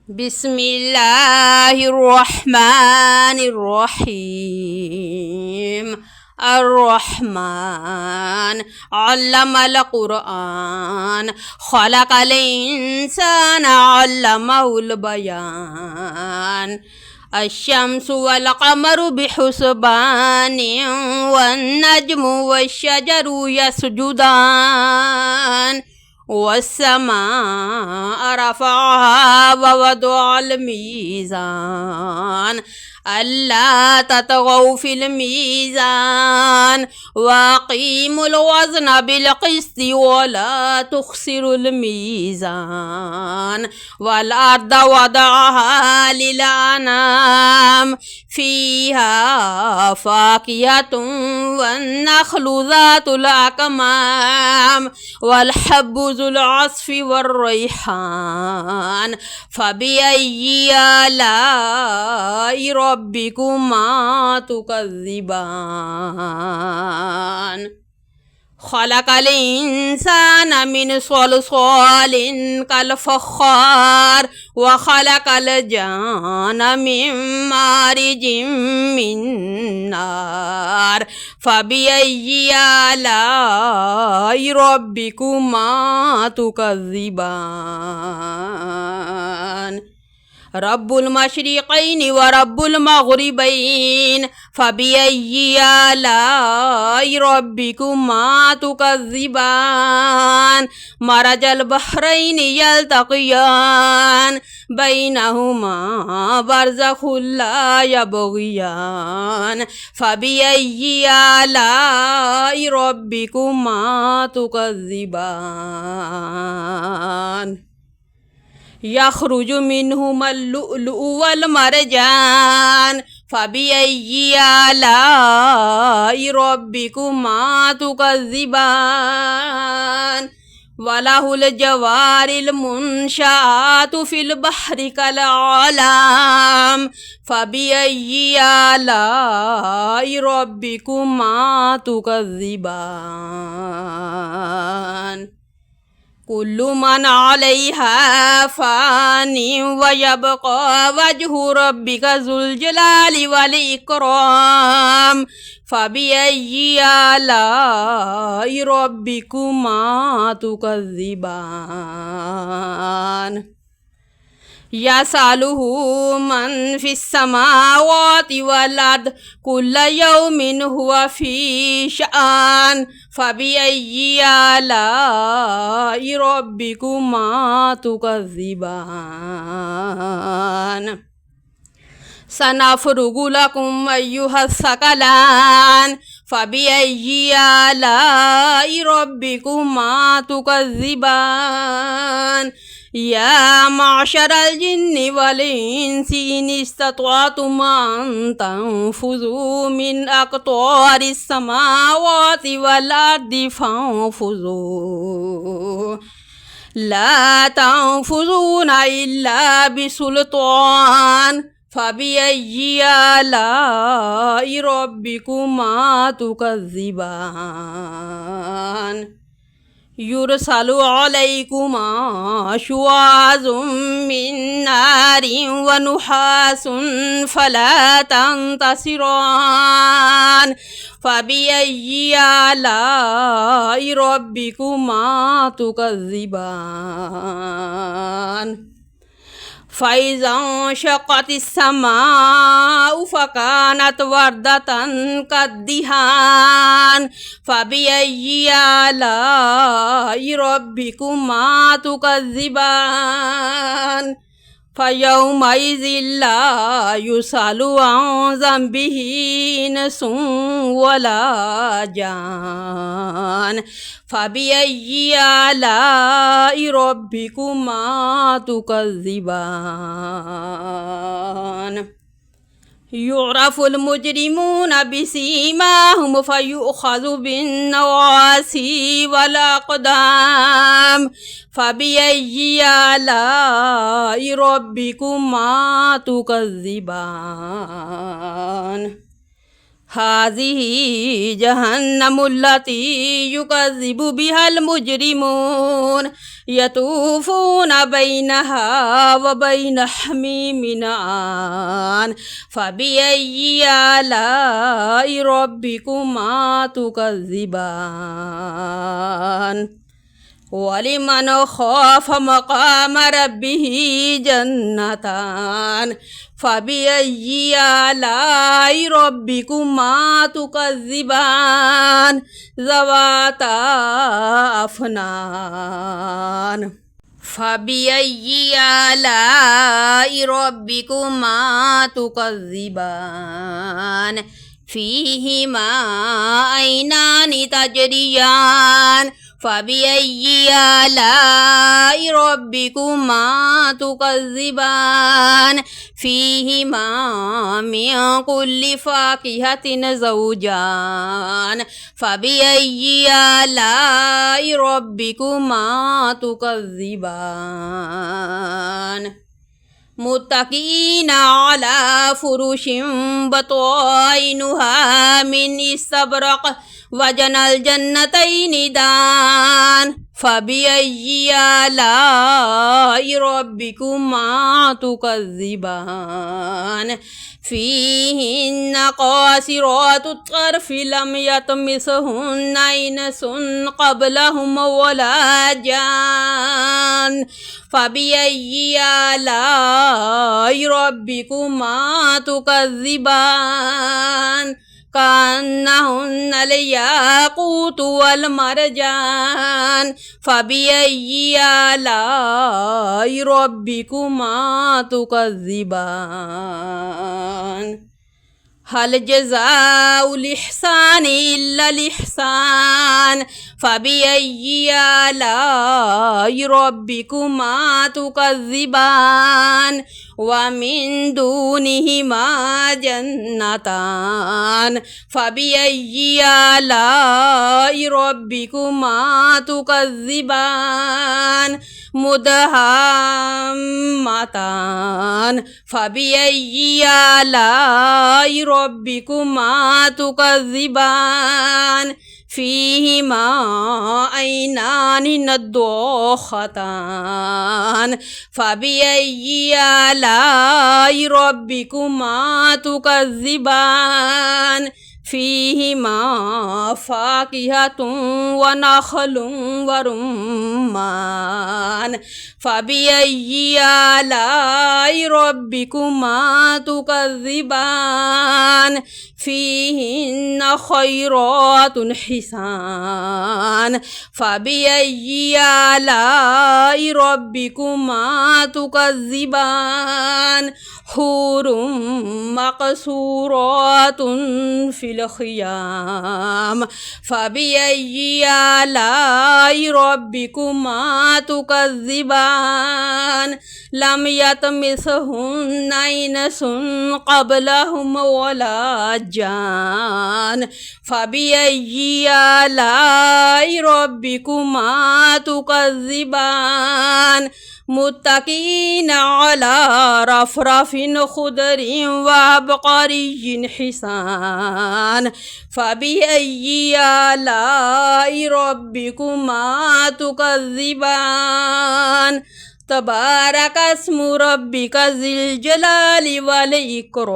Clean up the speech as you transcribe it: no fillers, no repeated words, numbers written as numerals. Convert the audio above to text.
بسم الله الرحمن الرحيم. الرحمن علم القرآن خلق الإنسان علمه البيان. الشمس والقمر بحسبان والنجم والشجر يسجدان والسماء رفعها ووضع الميزان ألا تطغوا في الميزان وأقيموا الوزن بالقسط ولا تخسروا الميزان. والأرض وضعها للأنام فيها فاكهة والنخل ذات الأكمام والحب ذو العصف والريحان. فبأي آلاء ربكما تكذبان. خلق الإنسان من صلصال كالفخار وخلق الجان من مارج من نار. فبأي آلاء ربكما تكذبان. رب المشرقين ورب المغربين. فبأي آلاء ربكما تكذبان. مرج البحرين يلتقيان بينهما برزخ لا يبغيان. فبأي آلاء ربكما تكذبان. يخرج منهما اللؤلؤ والمرجان. فبأي آلاء ربكما تكذبان. وله الجوار المنشآت في البحر كالأعلام. فبأي آلاء ربكما تكذبان. كل من عليها فان ويبقى وجه ربك ذو الجلال والإكرام. فبأي آلاء ربكما تكذبان. يسأله من في السماوات والأرض كل يوم هو في شأن. فبأي آلاء ربكما تكذبان. سنفرغ لكم أيها الثقلان. فبأي آلاء ربكما تكذبان. يا معشر الجن والإنس إن استطعتم أن تنفذوا من أقطار السماوات والأرض فانفذوا لا تنفذون إلا بسلطان. فبأي آلاء ربكما تكذبان. يرسل عليكما شواظ من نار ونحاس فلا تنتصران. فبأي آلاء ربكما تكذبان. فإذا انشقت السماء فكانت وردة كالدهان. فبأي آلاء ربكما تكذبان. فيومئذ لا يسأل عن ذنبه إنس ولا جان. فبأي آلاء ربكما تكذبان. يعرف المجرمون بسيماهم فيؤخذ بالنواصي والأقدام. فبأي آلاء ربكما تكذبان. هذه جهنم التي يكذب بها المجرمون يطوفون بينها وبين حميم آن فبأي آلاء ربكما تكذبان ولمن خاف مقام ربه جنتان فبأي آلاء ربكما تكذبان ذواتا أفنان فبأي آلاء ربكما تكذبان فيهما عينان تجريان فبأي آلاء ربكما تكذبان فيهما من كل فاكهة زوجان فبأي آلاء ربكما تكذبان متكئين على فرش بطائنها من استبرق وجنى الجنتين دان فبأي آلاء ربكما تكذبان فيهن قاصرات الطرف لم يطمثهن إنس قبلهم ولا جان فبأي آلاء ربكما تكذبان كأنهن الياقوت والمرجان فبأي آلاء ربكما تكذبان هل جزاء الإحسان إلا الإحسان فبأي آلاء ربكما تكذبان ومن دونهما جنتان فبأي آلاء ربكما تكذبان مدهامتان فبأي آلاء ربكما تكذبان فيهما عينان نضاختان فبأي آلاء ربكما تكذبان فيهما فاكهة ونخل ورمان فبأي آلاء ربكما تكذبان فيهن خيرات حسان فبأي آلاء ربكما تكذبان حور مقصورات في الخيام فبأي آلاء ربكما تكذبان لم يطمثهن إنس قبلهم ولا جان فبأي آلاء ربكما تكذبان متكئين على رفرف خضر وعبقري حسان فبأي آلاء ربكما تكذبان تبارك اسم ربك ذي الجلال والإكرام.